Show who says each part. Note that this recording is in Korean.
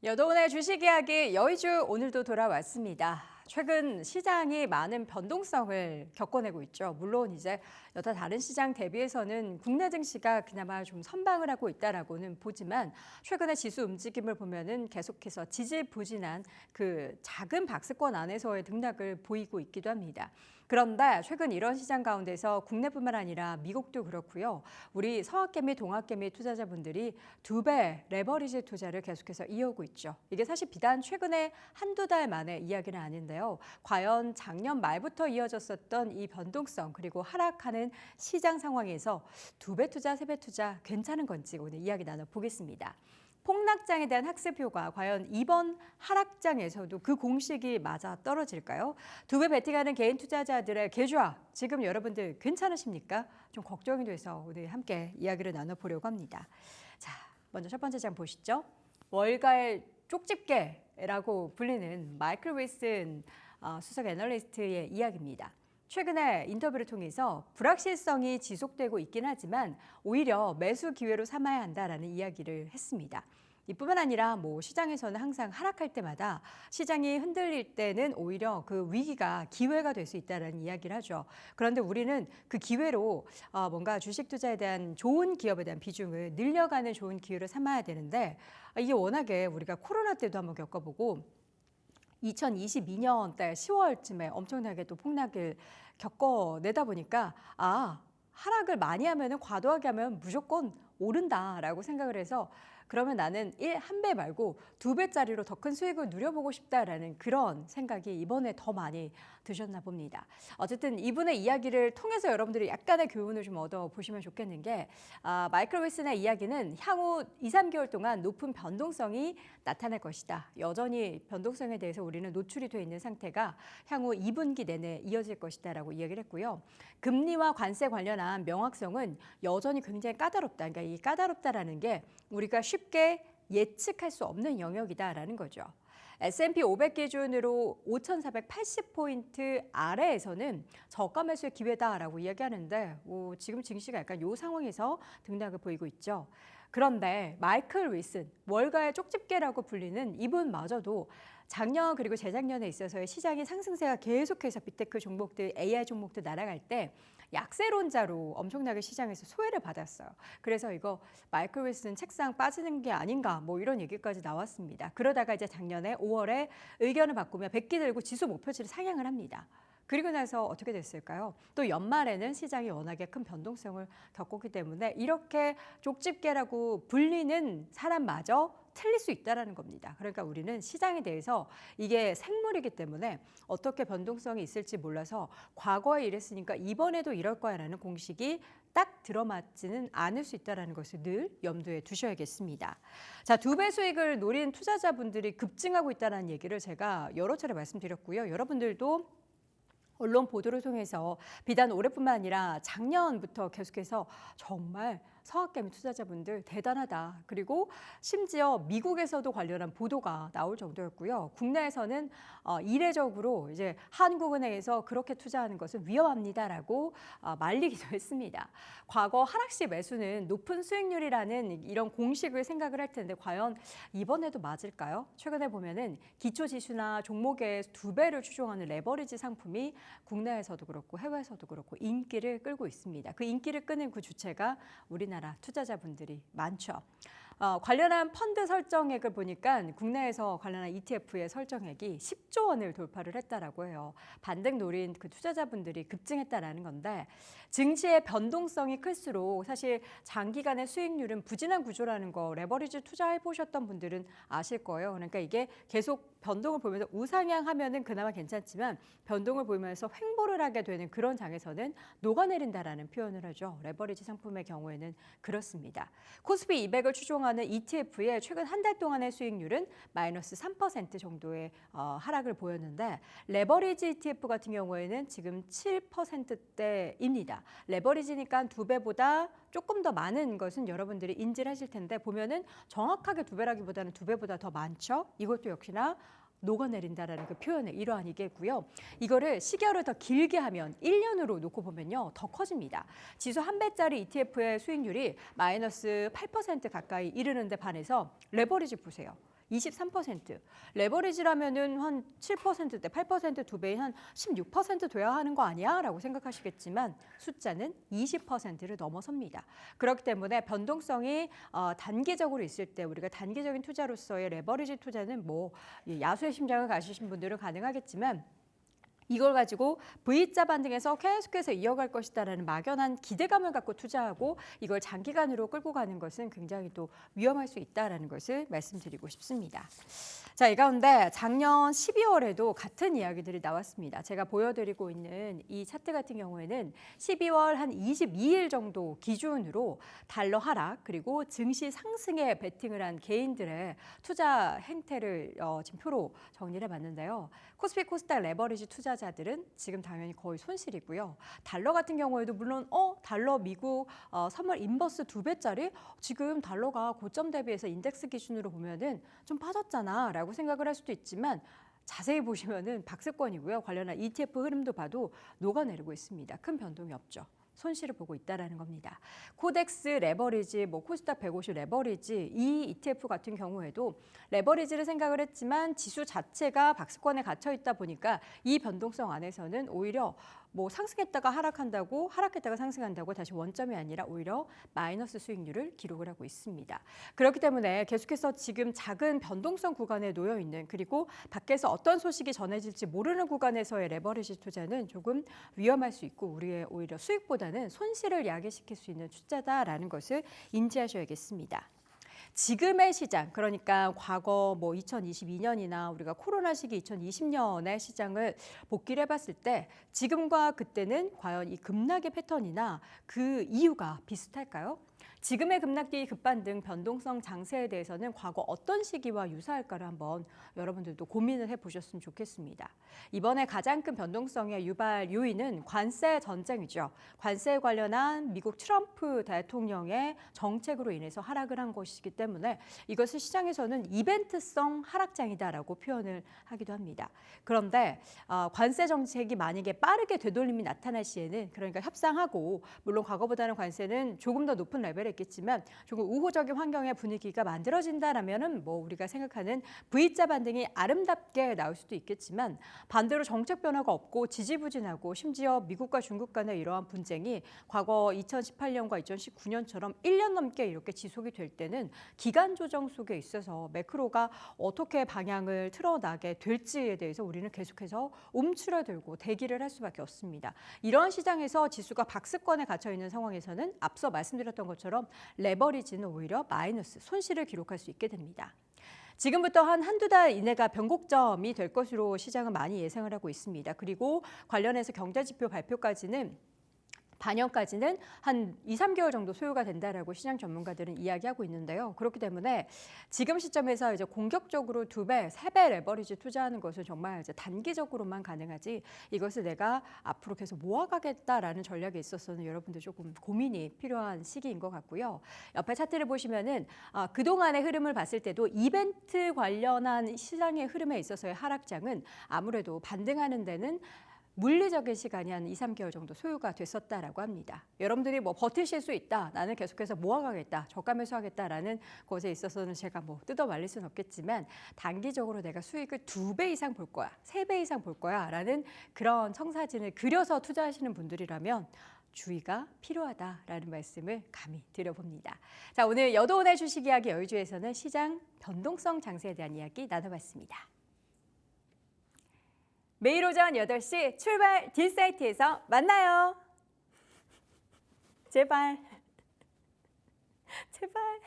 Speaker 1: 여도은의 주식 이야기 여의주 오늘도 돌아왔습니다. 최근 시장이 많은 변동성을 겪어내고 있죠. 물론 이제 여타 다른 시장 대비해서는 국내 증시가 그나마 좀 선방을 하고 있다라고는 보지만 최근의 지수 움직임을 보면은 계속해서 지지부진한 그 작은 박스권 안에서의 등락을 보이고 있기도 합니다. 그런데 최근 이런 시장 가운데서 국내뿐만 아니라 미국도 그렇고요. 우리 서학개미, 동학개미 투자자분들이 2배 레버리지 투자를 계속해서 이어오고 있죠. 이게 사실 비단 최근에 한두 달 만에 이야기는 아닌데요. 과연 작년 말부터 이어졌었던 이 변동성 그리고 하락하는 시장 상황에서 2배 투자, 3배 투자 괜찮은 건지 오늘 이야기 나눠보겠습니다. 폭락장에 대한 학습 효과 과연 이번 하락장에서도 그 공식이 맞아 떨어질까요? 2배 베팅하는 개인 투자자들의 계좌 지금 여러분들 괜찮으십니까? 좀 걱정이 돼서 오늘 함께 이야기를 나눠보려고 합니다. 자, 먼저 첫 번째 장 보시죠. 월가의 쪽집게라고 불리는 마이클 윌슨 수석 애널리스트의 이야기입니다. 최근에 인터뷰를 통해서 불확실성이 지속되고 있긴 하지만 오히려 매수 기회로 삼아야 한다라는 이야기를 했습니다. 이뿐만 아니라 시장에서는 항상 하락할 때마다 시장이 흔들릴 때는 오히려 그 위기가 기회가 될 수 있다는 이야기를 하죠. 그런데 우리는 그 기회로 뭔가 주식 투자에 대한 좋은 기업에 대한 비중을 늘려가는 좋은 기회를 삼아야 되는데 이게 워낙에 우리가 코로나 때도 한번 겪어보고 2022년 달 10월쯤에 엄청나게 또 폭락을 겪어내다 보니까 하락을 많이 하면 과도하게 하면 무조건 오른다라고 생각을 해서 그러면 나는 한 배 말고 2배짜리로 더 큰 수익을 누려보고 싶다라는 그런 생각이 이번에 더 많이 드셨나 봅니다. 어쨌든 이분의 이야기를 통해서 여러분들이 약간의 교훈을 좀 얻어보시면 좋겠는 게 마이클 윌슨의 이야기는 향후 2, 3개월 동안 높은 변동성이 나타날 것이다. 여전히 변동성에 대해서 우리는 노출이 돼 있는 상태가 향후 2분기 내내 이어질 것이다 라고 이야기를 했고요. 금리와 관세 관련한 명확성은 여전히 굉장히 까다롭다. 그러니까 이 까다롭다라는 게 우리가 쉽게 예측할 수 없는 영역이다라는 거죠. S&P 500 기준으로 5,480포인트 아래에서는 저가 매수의 기회다라고 이야기하는데 지금 증시가 약간 이 상황에서 등락을 보이고 있죠. 그런데 마이클 윌슨, 월가의 쪽집게라고 불리는 이분마저도 작년 그리고 재작년에 있어서의 시장의 상승세가 계속해서 빅테크 종목들, AI 종목들 날아갈 때 약세론자로 엄청나게 시장에서 소외를 받았어요. 그래서 이거 마이클 윌슨 책상 빠지는 게 아닌가 이런 얘기까지 나왔습니다. 그러다가 이제 작년에 5월에 의견을 바꾸며 100기 들고 지수 목표치를 상향을 합니다. 그리고 나서 어떻게 됐을까요? 또 연말에는 시장이 워낙에 큰 변동성을 겪었기 때문에 이렇게 쪽집게라고 불리는 사람마저 틀릴 수 있다는 겁니다. 그러니까 우리는 시장에 대해서 이게 생물이기 때문에 어떻게 변동성이 있을지 몰라서 과거에 이랬으니까 이번에도 이럴 거야라는 공식이 딱 들어맞지는 않을 수 있다는 것을 늘 염두에 두셔야겠습니다. 자, 2배 수익을 노린 투자자분들이 급증하고 있다는 얘기를 제가 여러 차례 말씀드렸고요. 여러분들도 언론 보도를 통해서 비단 올해뿐만 아니라 작년부터 계속해서 정말 서학개미 투자자분들 대단하다. 그리고 심지어 미국에서도 관련한 보도가 나올 정도였고요. 국내에서는 이례적으로 이제 한국은행에서 그렇게 투자하는 것은 위험합니다라고 말리기도 했습니다. 과거 하락시 매수는 높은 수익률이라는 이런 공식을 생각을 할 텐데 과연 이번에도 맞을까요? 최근에 보면은 기초 지수나 종목의 2배를 추종하는 레버리지 상품이 국내에서도 그렇고 해외에서도 그렇고 인기를 끌고 있습니다. 그 인기를 끄는 그 주체가 우리나라 투자자분들이 많죠. 관련한 펀드 설정액을 보니까 국내에서 관련한 ETF의 설정액이 10조 원을 돌파를 했다라고 해요. 반등 노린 그 투자자분들이 급증했다라는 건데 증시의 변동성이 클수록 사실 장기간의 수익률은 부진한 구조라는 거 레버리지 투자해 보셨던 분들은 아실 거예요. 그러니까 이게 계속 변동을 보면서 우상향하면은 그나마 괜찮지만 변동을 보면서 횡보를 하게 되는 그런 장에서는 녹아내린다라는 표현을 하죠. 레버리지 상품의 경우에는 그렇습니다. 코스피 200을 추종하는 ETF의 최근 한 달 동안의 수익률은 마이너스 3% 정도의 하락을 보였는데 레버리지 ETF 같은 경우에는 지금 7%대입니다. 레버리지니까 2배보다 조금 더 많은 것은 여러분들이 인지를 하실 텐데 보면은 정확하게 2배라기보다는 2배보다 더 많죠. 이것도 역시나 녹아내린다라는 그 표현의 일환이겠고요. 이거를 시결을 더 길게 하면 1년으로 놓고 보면요. 더 커집니다. 지수 한 배짜리 ETF의 수익률이 마이너스 8% 가까이 이르는 데 반해서 레버리지 보세요. 23%. 레버리지라면은 한 7%대, 8% 두 배인 한 16% 돼야 하는 거 아니야? 라고 생각하시겠지만 숫자는 20%를 넘어섭니다. 그렇기 때문에 변동성이 단기적으로 있을 때 우리가 단기적인 투자로서의 레버리지 투자는 뭐 야수의 심장을 가지신 분들은 가능하겠지만 이걸 가지고 V자 반등에서 계속해서 이어갈 것이다라는 막연한 기대감을 갖고 투자하고 이걸 장기간으로 끌고 가는 것은 굉장히 또 위험할 수 있다라는 것을 말씀드리고 싶습니다. 자, 이 가운데 작년 12월에도 같은 이야기들이 나왔습니다. 제가 보여드리고 있는 이 차트 같은 경우에는 12월 한 22일 정도 기준으로 달러 하락 그리고 증시 상승에 베팅을 한 개인들의 투자 행태를 지금 표로 정리를 해봤는데요. 코스피 코스닥 레버리지 투자자들은 지금 당연히 거의 손실이고요. 달러 같은 경우에도 물론 달러 미국 선물 인버스 2배짜리 지금 달러가 고점 대비해서 인덱스 기준으로 보면은 좀 빠졌잖아 라고 생각을 할 수도 있지만 자세히 보시면은 박스권이고요. 관련한 ETF 흐름도 봐도 녹아내리고 있습니다. 큰 변동이 없죠. 손실을 보고 있다라는 겁니다. 코덱스 레버리지, 코스닥 150 레버리지 이 ETF 같은 경우에도 레버리지를 생각을 했지만 지수 자체가 박스권에 갇혀 있다 보니까 이 변동성 안에서는 오히려 상승했다가 하락한다고 하락했다가 상승한다고 다시 원점이 아니라 오히려 마이너스 수익률을 기록을 하고 있습니다. 그렇기 때문에 계속해서 지금 작은 변동성 구간에 놓여 있는 그리고 밖에서 어떤 소식이 전해질지 모르는 구간에서의 레버리지 투자는 조금 위험할 수 있고 우리의 오히려 수익보다는 손실을 야기시킬 수 있는 투자다라는 것을 인지하셔야겠습니다. 지금의 시장, 그러니까 과거 2022년이나 우리가 코로나 시기 2020년의 시장을 복기를 해봤을 때 지금과 그때는 과연 이 급락의 패턴이나 그 이유가 비슷할까요? 지금의 급락기 급반등 변동성 장세에 대해서는 과거 어떤 시기와 유사할까를 한번 여러분들도 고민을 해보셨으면 좋겠습니다. 이번에 가장 큰 변동성의 유발 요인은 관세 전쟁이죠. 관세에 관련한 미국 트럼프 대통령의 정책으로 인해서 하락을 한 것이기 때문에 이것을 시장에서는 이벤트성 하락장이다라고 표현을 하기도 합니다. 그런데 관세 정책이 만약에 빠르게 되돌림이 나타날 시에는 그러니까 협상하고 물론 과거보다는 관세는 조금 더 높은 레벨에 있겠지만 조금 우호적인 환경의 분위기가 만들어진다라면은 우리가 생각하는 V자 반등이 아름답게 나올 수도 있겠지만 반대로 정책 변화가 없고 지지부진하고 심지어 미국과 중국 간의 이러한 분쟁이 과거 2018년과 2019년처럼 1년 넘게 이렇게 지속이 될 때는 기간 조정 속에 있어서 매크로가 어떻게 방향을 틀어나게 될지에 대해서 우리는 계속해서 움츠러들고 대기를 할 수밖에 없습니다. 이런 시장에서 지수가 박스권에 갇혀 있는 상황에서는 앞서 말씀드렸던 것처럼 레버리지는 오히려 마이너스, 손실을 기록할 수 있게 됩니다. 지금부터 한두 달 이내가 변곡점이 될 것으로 시장은 많이 예상을 하고 있습니다. 그리고 관련해서 경제지표 발표까지는 반영까지는 한 2, 3개월 정도 소요가 된다라고 시장 전문가들은 이야기하고 있는데요. 그렇기 때문에 지금 시점에서 이제 공격적으로 2배, 3배 레버리지 투자하는 것은 정말 이제 단기적으로만 가능하지 이것을 내가 앞으로 계속 모아가겠다라는 전략에 있어서는 여러분들 조금 고민이 필요한 시기인 것 같고요. 옆에 차트를 보시면은 그동안의 흐름을 봤을 때도 이벤트 관련한 시장의 흐름에 있어서의 하락장은 아무래도 반등하는 데는 물리적인 시간이 한 2, 3개월 정도 소요가 됐었다라고 합니다. 여러분들이 버티실 수 있다. 나는 계속해서 모아가겠다. 저가 매수하겠다라는 것에 있어서는 제가 뜯어 말릴 수는 없겠지만 단기적으로 내가 수익을 2배 이상 볼 거야. 3배 이상 볼 거야. 라는 그런 청사진을 그려서 투자하시는 분들이라면 주의가 필요하다라는 말씀을 감히 드려봅니다. 자, 오늘 여도온의 주식 이야기 여의주에서는 시장 변동성 장세에 대한 이야기 나눠봤습니다. 매일 오전 8시 출발 딜사이트에서 만나요. 제발. 제발.